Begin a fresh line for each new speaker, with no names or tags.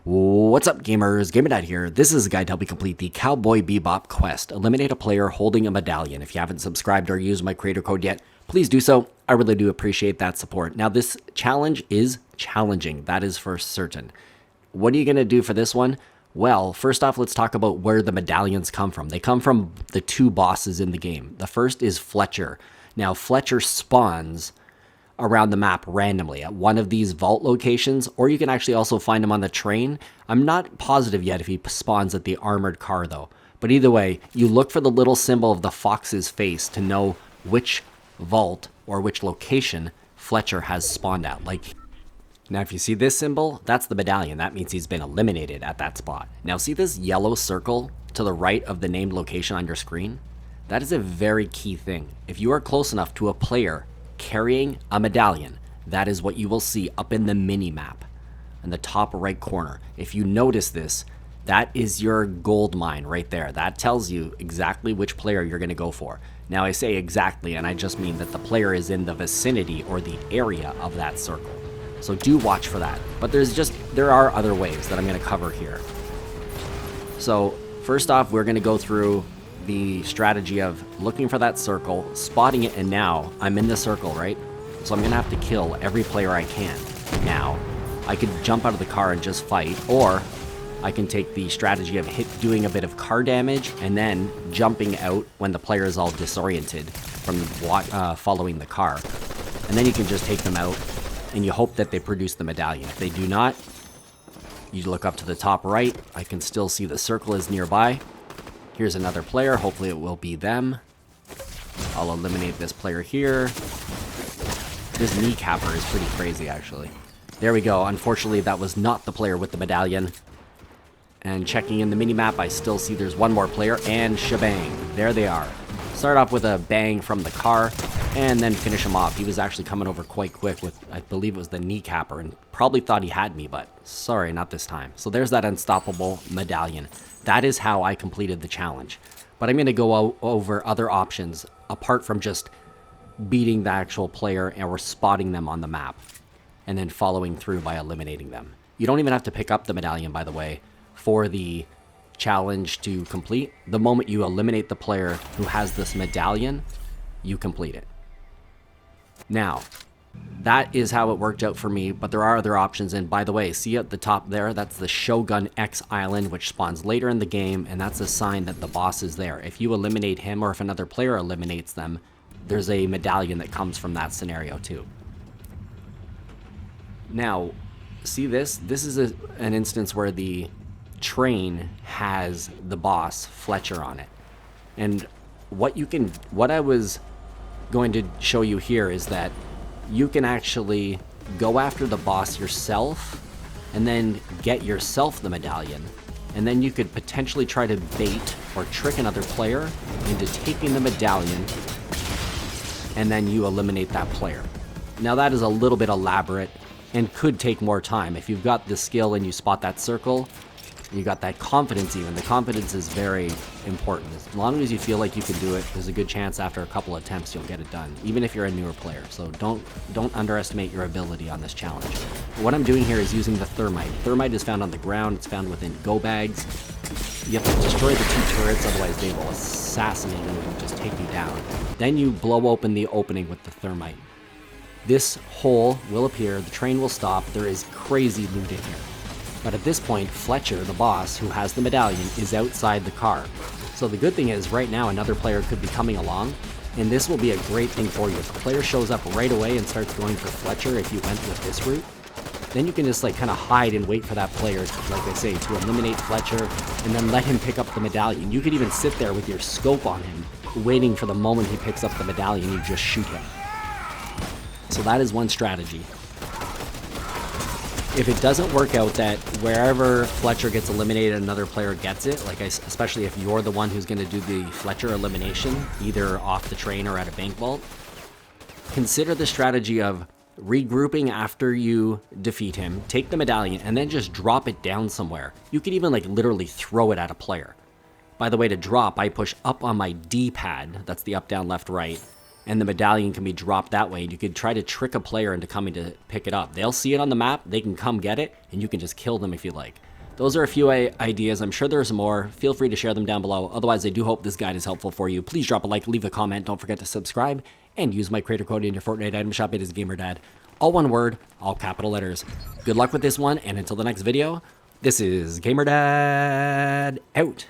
What's up, gamers? GamerDad here. This is a guide to help you complete the Cowboy Bebop quest. Eliminate a player holding a medallion. If you haven't subscribed or used my creator code yet, please do so. I really do appreciate that support. Now, this challenge is challenging. That is for certain. What are you going to do for this one? Well, first off, let's talk about where the medallions come from. They come from the two bosses in the game. The first is Fletcher. Now, Fletcher spawns around the map randomly at one of these vault locations, or you can actually also find him on the train. I'm not positive yet if he spawns at the armored car though. But either way, you look for the little symbol of the fox's face to know which vault or which location Fletcher has spawned at. Like, now if you see this symbol, that's the medallion. That means he's been eliminated at that spot. Now see this yellow circle to the right of the named location on your screen? That is a very key thing. If you are close enough to a player carrying a medallion, that is what you will see up in the mini map in the top right corner. If you notice this, that is your gold mine right there. That tells you exactly which player you're going to go for. Now I say exactly, and I just mean that the player is in the vicinity or the area of that circle. So do watch for that. But there are other ways that I'm going to cover here. So first off, we're going to go through the strategy of looking for that circle, spotting it, and now I'm in the circle, right? So I'm gonna have to kill every player I can. Now, I could jump out of the car and just fight, or I can take the strategy of doing a bit of car damage and then jumping out when the player is all disoriented from following the car. And then you can just take them out, and you hope that they produce the medallion. If they do not, you look up to the top right. I can still see the circle is nearby. Here's another player. Hopefully it will be them. I'll eliminate this player here. This kneecapper is pretty crazy, actually. There we go. Unfortunately, that was not the player with the medallion. And checking in the minimap, I still see there's one more player, and shebang. There they are. Start off with a bang from the car, and then finish him off. He was actually coming over quite quick with, I believe it was the kneecapper, and probably thought he had me, but sorry, not this time. So there's that unstoppable medallion. That is how I completed the challenge. But I'm going to go over other options apart from just beating the actual player or spotting them on the map and then following through by eliminating them. You don't even have to pick up the medallion, by the way, for the challenge to complete. The moment you eliminate the player who has this medallion, you complete it. Now, that is how it worked out for me, but there are other options. And by the way, see at the top there, that's the Shogun X Island, which spawns later in the game, and that's a sign that the boss is there. If you eliminate him, or if another player eliminates them, there's a medallion that comes from that scenario too. Now, see this? This is an instance where the train has the boss, Fletcher, on it. And what I was going to show you here is that you can actually go after the boss yourself and then get yourself the medallion. And then you could potentially try to bait or trick another player into taking the medallion, and then you eliminate that player. Now that is a little bit elaborate and could take more time. If you've got the skill and you spot that circle, you got that confidence even. The confidence is very important. As long as you feel like you can do it, there's a good chance after a couple attempts you'll get it done, even if you're a newer player. So don't underestimate your ability on this challenge. What I'm doing here is using the thermite. Thermite is found on the ground. It's found within go bags. You have to destroy the two turrets, otherwise they will assassinate you and just take you down. Then you blow open the opening with the thermite. This hole will appear, the train will stop. There is crazy loot in here. But at this point, Fletcher, the boss, who has the medallion, is outside the car. So the good thing is, right now, another player could be coming along, and this will be a great thing for you. If the player shows up right away and starts going for Fletcher, if you went with this route, then you can just like kind of hide and wait for that player, like I say, to eliminate Fletcher, and then let him pick up the medallion. You could even sit there with your scope on him, waiting for the moment he picks up the medallion, you just shoot him. So that is one strategy. If it doesn't work out that wherever Fletcher gets eliminated, another player gets it, especially if you're the one who's going to do the Fletcher elimination, either off the train or at a bank vault, consider the strategy of regrouping after you defeat him, take the medallion, and then just drop it down somewhere. You could even like literally throw it at a player. By the way, to drop, I push up on my D-pad, that's the up, down, left, right, and the medallion can be dropped that way. You could try to trick a player into coming to pick it up. They'll see it on the map, they can come get it, and you can just kill them if you like. Those are a few ideas. I'm sure there's more. Feel free to share them down below. Otherwise, I do hope this guide is helpful for you. Please drop a like, leave a comment, don't forget to subscribe, and use my creator code in your Fortnite item shop. It is GamerDad. All one word, all capital letters. Good luck with this one, and until the next video, this is GamerDad out.